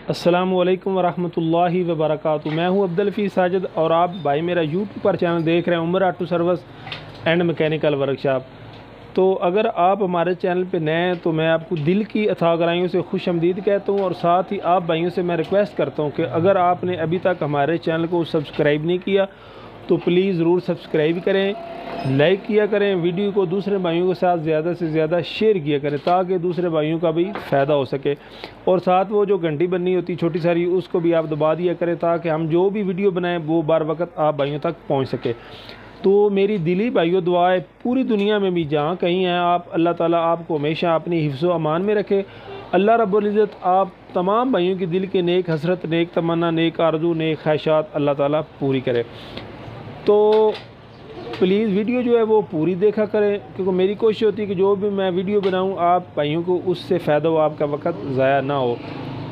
अस्सलामुअलैकुम वरहमतुल्लाहि वबरकातुहू। मैं हूं अब्दुल हफीज़ साजिद और आप भाई मेरा यूट्यूब पर चैनल देख रहे हैं Umar auto service and mechanical workshop. तो अगर आप हमारे चैनल पे नए हैं तो मैं आपको दिल की अथाह गहराइयों से खुश आमदीद कहता हूँ और साथ ही आप भाइयों से मैं रिक्वेस्ट करता हूँ कि अगर आपने अभी तक हमारे चैनल को सब्सक्राइब नहीं किया तो प्लीज़ ज़रूर सब्सक्राइब करें, लाइक किया करें, वीडियो को दूसरे भाइयों के साथ ज़्यादा से ज़्यादा शेयर किया करें ताकि दूसरे भाइयों का भी फ़ायदा हो सके। और साथ वो जो घंटी बननी होती छोटी सारी उसको भी आप दबा दिया करें ताकि हम जो भी वीडियो बनाएं वो बार वक्त आप भाइयों तक पहुंच सके। तो मेरी दिली भाइयों दुआ है पूरी दुनिया में भी जहाँ कहीं हैं आप, अल्लाह ताला आपको हमेशा अपनी हिफ्ज़ व अमान में रखे। अल्लाह रब्बुल इज़्ज़त आप तमाम भाइयों की दिल के नेक हसरत, नेक तमन्ना, नेक आरज़ू, नेक ख्वाहिशात अल्लाह ताला पूरी करे। तो प्लीज़ वीडियो जो है वो पूरी देखा करें क्योंकि मेरी कोशिश होती है कि जो भी मैं वीडियो बनाऊं आप भाइयों को उससे फ़ायदा हो, आपका वक्त ज़ाया ना हो।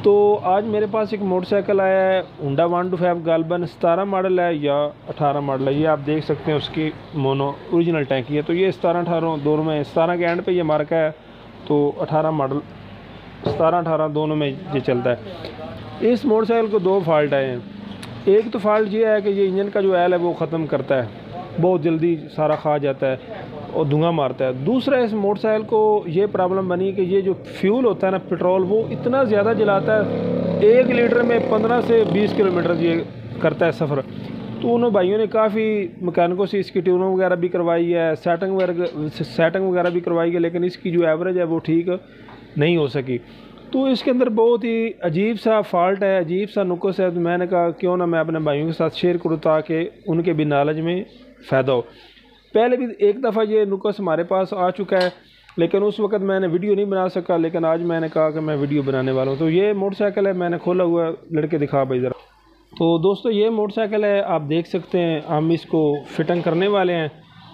तो आज मेरे पास एक मोटरसाइकिल आया है होंडा 125 गालबन 17 मॉडल है या 18 मॉडल है, ये आप देख सकते हैं उसकी मोनो ओरिजिनल टैंकी है। तो ये 17-18 दोनों में, 17 के एंड पे ये मार्का है तो 18 मॉडल 17-18 दोनों में ये चलता है। इस मोटरसाइकिल को दो फॉल्ट आए हैं। एक तो फॉल्ट ये है कि ये इंजन का जो ऑयल है वो ख़त्म करता है, बहुत जल्दी सारा खा जाता है और धुआं मारता है। दूसरा इस मोटरसाइकिल को ये प्रॉब्लम बनी कि ये जो फ्यूल होता है ना, पेट्रोल, वो इतना ज़्यादा जलाता है, 1 लीटर में 15 से 20 किलोमीटर ये करता है सफ़र। तो उन भाइयों ने काफ़ी मैकेनिकों से इसकी ट्यूनिंग वगैरह भी करवाई है, सेटिंग वगैरह भी करवाई है, लेकिन इसकी जो एवरेज है वो ठीक नहीं हो सकी। तो इसके अंदर बहुत ही अजीब सा फॉल्ट है, अजीब सा नुक्स है। तो मैंने कहा क्यों ना मैं अपने भाइयों के साथ शेयर करूँ ताकि उनके भी नॉलेज में फ़ायदा हो। पहले भी एक दफ़ा ये नुक्स हमारे पास आ चुका है लेकिन उस वक्त मैंने वीडियो नहीं बना सका, लेकिन आज मैंने कहा कि मैं वीडियो बनाने वाला हूँ। तो ये मोटरसाइकिल है, मैंने खोला हुआ है, लड़के दिखा भाई ज़रा। तो दोस्तों ये मोटरसाइकिल है, आप देख सकते हैं। हम इसको फिटिंग करने वाले हैं,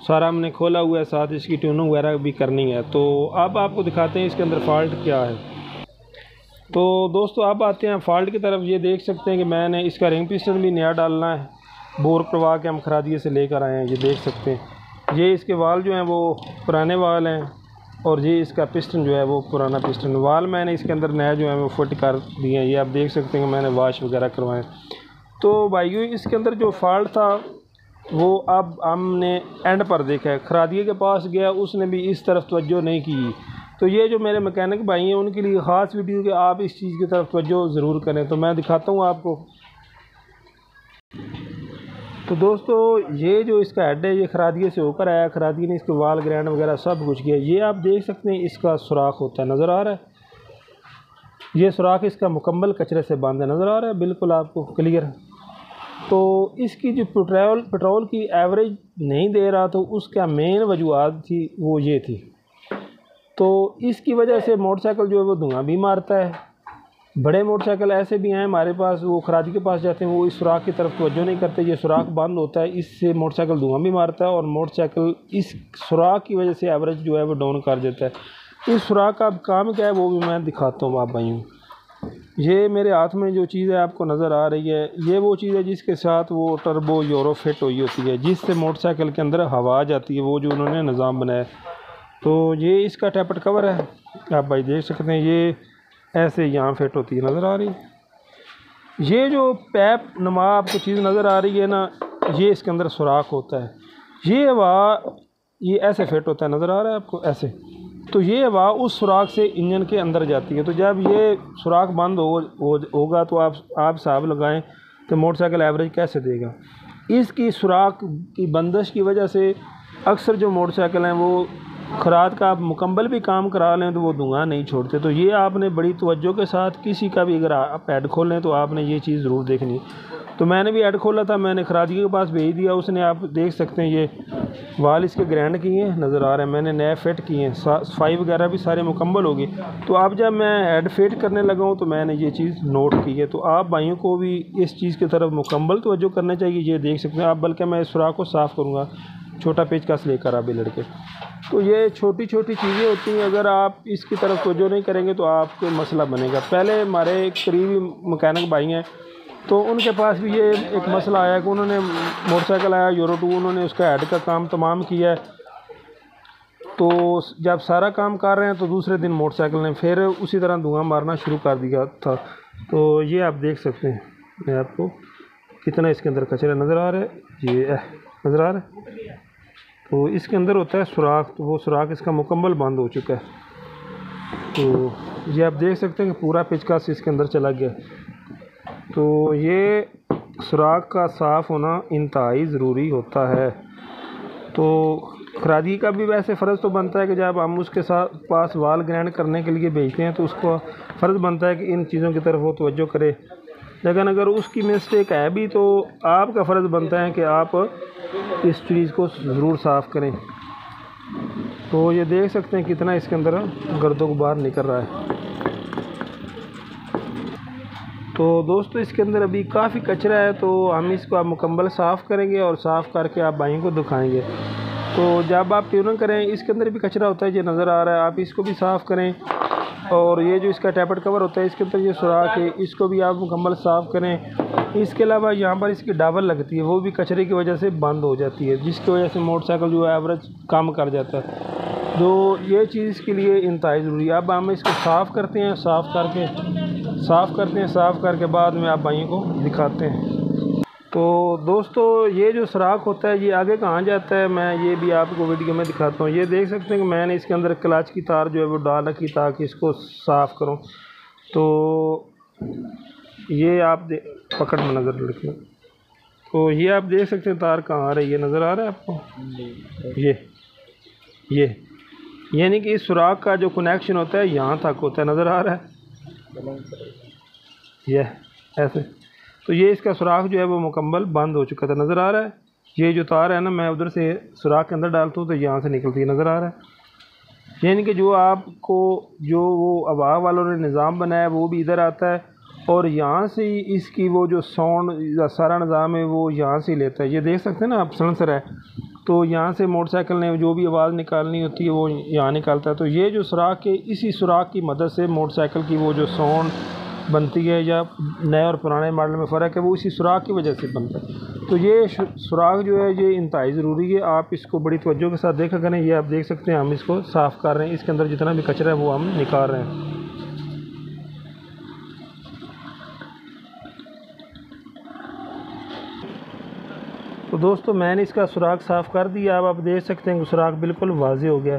सारा हमने खोला हुआ है, साथ इसकी ट्यूनिंग वगैरह भी करनी है। तो अब आपको दिखाते हैं इसके अंदर फॉल्ट क्या है। तो दोस्तों अब आते हैं फॉल्ट की तरफ। ये देख सकते हैं कि मैंने इसका रिंग पिस्टन भी नया डालना है, बोर करवा के हम खरादिए से लेकर आए हैं। ये देख सकते हैं, ये इसके वाल जो हैं वो पुराने वाल हैं और ये इसका पिस्टन जो है वो पुराना पिस्टन। वाल मैंने इसके अंदर नया जो है वो फिट कर दिए हैं, ये आप देख सकते हैं कि मैंने वाश वगैरह करवाएं। तो भाइयों इसके अंदर जो फॉल्ट था वो अब हमने एंड पर देखा है, खरादिए के पास गया, उसने भी इस तरफ तवज्जो नहीं की। तो ये जो मेरे मैकेनिक भाई हैं उनके लिए ख़ास वीडियो कि आप इस चीज़ की तरफ तवज्जो ज़रूर करें। तो मैं दिखाता हूँ आपको। तो दोस्तों ये जो इसका हेड है ये खरादिए से होकर आया, खरादिए ने इसके वाल ग्रैंड वगैरह सब कुछ किया। ये आप देख सकते हैं इसका सुराख होता है, नज़र आ रहा है, ये सुराख इसका मुकम्मल कचरे से बांधा नज़र आ रहा है, बिल्कुल आपको क्लियर। तो इसकी जो पेट्रोल की एवरेज नहीं दे रहा तो उसका मेन वजूहत थी वो ये थी। तो इसकी वजह से मोटरसाइकिल जो है वो धुआं भी मारता है। बड़े मोटरसाइकिल ऐसे भी हैं हमारे पास, वो खरादी के पास जाते हैं, वो इस सुराख की तरफ तवज्जो नहीं करते, ये सुराख बंद होता है, इससे मोटरसाइकिल धुआं भी मारता है और मोटरसाइकिल इस सुराख की वजह से एवरेज जो है वो डाउन कर देता है। इस सुराख का काम क्या है वो भी मैं दिखाता हूँ आप भाइयों। ये मेरे हाथ में जो चीज़ है आपको नज़र आ रही है, ये वो चीज़ है जिसके साथ वो टर्बो यूरो फिट हुई होती है, जिससे मोटरसाइकिल के अंदर हवा आ जाती है, वो जो उन्होंने निज़ाम बनाया। तो ये इसका टैपट कवर है, आप भाई देख सकते हैं, ये ऐसे यहाँ फिट होती है, नज़र आ रही है। ये जो पैप नुमा आपको चीज़ नज़र आ रही है ना, ये इसके अंदर सुराख होता है, ये हवा ये ऐसे फिट होता है, नज़र आ रहा है आपको ऐसे। तो ये हवा उस सुराख से इंजन के अंदर जाती है। तो जब ये सुराख बंद होगा तो आप हिसाब लगाएं तो मोटरसाइकिल एवरेज कैसे देगा। इसकी सुराख की बंदिश की वजह से अक्सर जो मोटरसाइकिल हैं वो खराद का आप मुकम्मल भी काम करा लें तो वो धुआं नहीं छोड़ते। तो ये आपने बड़ी तवज्जो के साथ किसी का भी अगर आप ऐड खोलें तो आपने ये चीज़ ज़रूर देखनी। तो मैंने भी ऐड खोला था, मैंने खरादिए के पास भेज दिया, उसने आप देख सकते हैं ये वाल इसके ग्रैंड किए हैं, नज़र आ रहे हैं, मैंने नए फिट किए हैं, सफाई वगैरह भी सारे मुकम्मल हो गए। तो अब जब मैं हेड फिट करने लगा हूँ तो मैंने ये चीज़ नोट की है। तो आप भाइयों को भी इस चीज़ की तरफ मुकम्मल तवज्जो करना चाहिए। ये देख सकते हैं आप, बल्कि मैं इस सुराख को साफ़ करूँगा, छोटा पेचकस लेकर अभी लड़के। तो ये छोटी छोटी चीज़ें होती हैं, अगर आप इसकी तरफ तवज्जो नहीं करेंगे तो आपको मसला बनेगा। पहले हमारे करीबी मैकेनिक भाई हैं तो उनके पास भी ये एक मसला आया कि उन्होंने मोटरसाइकिल आया यूरो 2, उन्होंने उसका हेड का काम तमाम किया है। तो जब सारा काम कर रहे हैं तो दूसरे दिन मोटरसाइकिल ने फिर उसी तरह धुआं मारना शुरू कर दिया था। तो ये आप देख सकते हैं, मैं आपको कितना इसके अंदर कचरा नज़र आ रहा है, ये नज़र आ रहा है। तो इसके अंदर होता है सुराख, तो वो सुराख इसका मुकम्मल बंद हो चुका है। तो ये आप देख सकते हैं कि पूरा पेचकस इसके अंदर चला गया। तो ये सुराख का साफ़ होना इंतहाई ज़रूरी होता है। तो खरादी का भी वैसे फ़र्ज़ तो बनता है कि जब हम उसके साथ पास वाल ग्राइंड करने के लिए भेजते हैं तो उसको फ़र्ज़ बनता है कि इन चीज़ों की तरफ वो तवज्जो करे। लेकिन अगर उसकी मिस्टेक है भी तो आपका फ़र्ज़ बनता है कि आप इस चीज़ को ज़रूर साफ़ करें। तो ये देख सकते हैं कितना इसके अंदर गर्दो गुबार निकल रहा है। तो दोस्तों इसके अंदर अभी काफ़ी कचरा है, तो हम इसको आप मुकम्मल साफ़ करेंगे और साफ़ करके आप भाइयों को दिखाएंगे। तो जब आप ट्यूनिंग करें इसके अंदर भी कचरा होता है, ये नज़र आ रहा है, आप इसको भी साफ़ करें। और ये जो इसका टैपेट कवर होता है इसके अंदर ये सुराख है, इसको भी आप मुकम्मल साफ़ करें। इसके अलावा यहाँ पर इसकी डावल लगती है, वो भी कचरे की वजह से बंद हो जाती है, जिसकी वजह से मोटरसाइकिल जो है एवरेज कम कर जाता है। तो ये चीज़ के लिए इंतहाई ज़रूरी है। अब हम इसको साफ़ करते हैं, साफ़ करके बाद में आप भाइयों को दिखाते हैं। तो दोस्तों ये जो सुराख होता है ये आगे कहाँ जाता है, मैं ये भी आपको वीडियो में दिखाता हूँ। ये देख सकते हैं कि मैंने इसके अंदर क्लच की तार जो है वो डाल रखी ताकि इसको साफ़ करूँ। तो ये आप पकड़ में नज़र रखें, तो ये आप देख सकते हैं तार कहाँ आ रही है, नज़र आ रहा है आपको। ये यानी कि इस सुराख का जो कनेक्शन होता है यहाँ तक होता है, नज़र आ रहा है ये ऐसे। तो ये इसका सुराख जो है वो मुकम्मल बंद हो चुका था, नज़र आ रहा है। ये जो तार है ना, मैं उधर से सुराख के अंदर डालता हूँ तो यहाँ से निकलती है, नज़र आ रहा है। यानी कि जो आपको जो वो हवा वालों ने निज़ाम बनाया है वो भी इधर आता है और यहाँ से इसकी वो जो साउंड सारा निज़ाम है वो यहाँ से लेता है। ये देख सकते हैं ना आप, सेंसर है, तो यहाँ से मोटरसाइकिल ने जो भी आवाज़ निकालनी होती है वो यहाँ निकालता है। तो ये जो सुराख है, इसी सुराख की मदद से मोटरसाइकिल की वो जो साउंड बनती है या नए और पुराने मॉडल में फ़र्क है वो इसी सुराख की वजह से बनता है। तो ये सुराख जो है ये इंतहाई ज़रूरी है, आप इसको बड़ी तवज्जो के साथ देखा करें। ये आप देख सकते हैं हम इसको साफ़ कर रहे हैं, इसके अंदर जितना भी कचरा है वो हम निकाल रहे हैं। तो दोस्तों मैंने इसका सुराख साफ़ कर दिया। अब आप देख सकते हैं कि सुराख बिल्कुल वाज़ेह हो गया।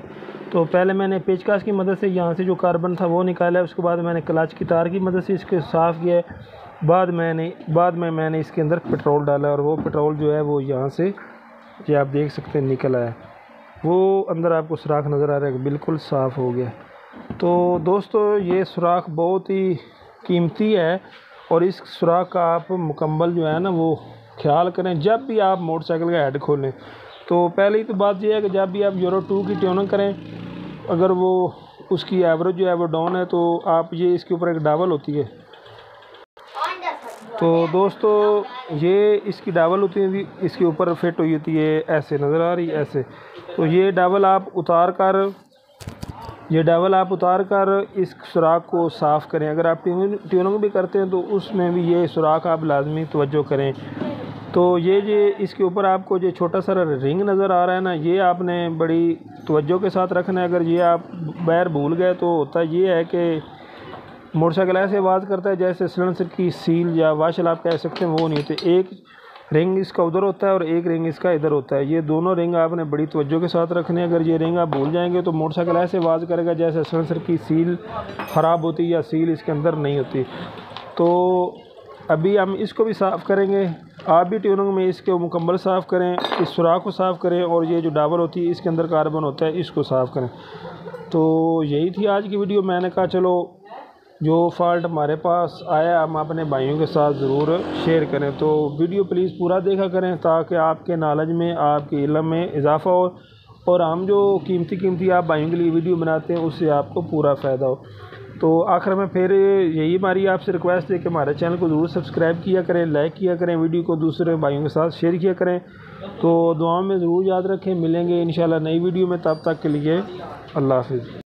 तो पहले मैंने पेचकस की मदद से यहाँ से जो कार्बन था वो निकाला है, उसके बाद मैंने क्लच की तार की मदद से इसके साफ़ किया है। बाद में मैंने इसके अंदर पेट्रोल डाला और वो पेट्रोल जो है वो यहाँ से ये आप देख सकते हैं निकल आया, वो अंदर आपको सुराख नज़र आ रहा है, बिल्कुल साफ़ हो गया। तो दोस्तों ये सुराख बहुत ही कीमती है और इस सुराख का आप मुकम्मल जो है ना वो ख्याल करें। जब भी आप मोटरसाइकिल का हेड खोलें तो पहली तो बात यह है कि जब भी आप यूरो 2 की ट्यूनिंग करें, अगर वो उसकी एवरेज जो है वो डाउन है तो आप ये इसके ऊपर एक डावल होती है, तो दोस्तों ये इसकी डावल होती है, इसके ऊपर फिट हुई होती है, ऐसे नज़र आ रही है ऐसे। तो ये डावल आप उतार कर इस सुराख को साफ़ करें। अगर आप ट्यूनिंग भी करते हैं तो उसमें भी ये सुराख आप लाजमी तवज्जो करें। तो ये इसके ऊपर आपको जो छोटा सा रिंग नज़र आ रहा है ना, ये आपने बड़ी तवज्जो के साथ रखना है। अगर ये आप बाहर भूल गए तो होता ये है कि मोटरसाइकिल ऐसे आवाज़ करता है जैसे सिलेंसर की सील या वाशल आप कह सकते हैं, वो नहीं होते। एक रिंग इसका उधर होता है और एक रिंग इसका इधर होता है, ये दोनों रिंग आपने बड़ी तवज्जो के साथ रखने। अगर ये रिंग आप भूल जाएंगे तो मोटरसाइकिल ऐसे आवाज़ करेगा जैसे सिलेंसर की सील ख़राब होती या सील इसके अंदर नहीं होती। तो अभी हम इसको भी साफ़ करेंगे। आप भी ट्यूनिंग में इसके मुकम्मल साफ़ करें, इस सुराख को साफ़ करें और ये जो डाबर होती है इसके अंदर कार्बन होता है इसको साफ़ करें। तो यही थी आज की वीडियो। मैंने कहा चलो जो फॉल्ट हमारे पास आया हम अपने भाइयों के साथ ज़रूर शेयर करें। तो वीडियो प्लीज़ पूरा देखा करें ताकि आपके नॉलेज में, आपके इल्म में इजाफ़ा हो और हम जो कीमती आप भाइयों के लिए वीडियो बनाते हैं उससे आपको पूरा फ़ायदा हो। तो आखिर में फिर यही हमारी आपसे रिक्वेस्ट है कि हमारे चैनल को ज़रूर सब्सक्राइब किया करें, लाइक किया करें, वीडियो को दूसरे भाइयों के साथ शेयर किया करें। तो दुआओं में ज़रूर याद रखें, मिलेंगे इंशाल्लाह नई वीडियो में, तब तक के लिए अल्लाह हाफ़िज़।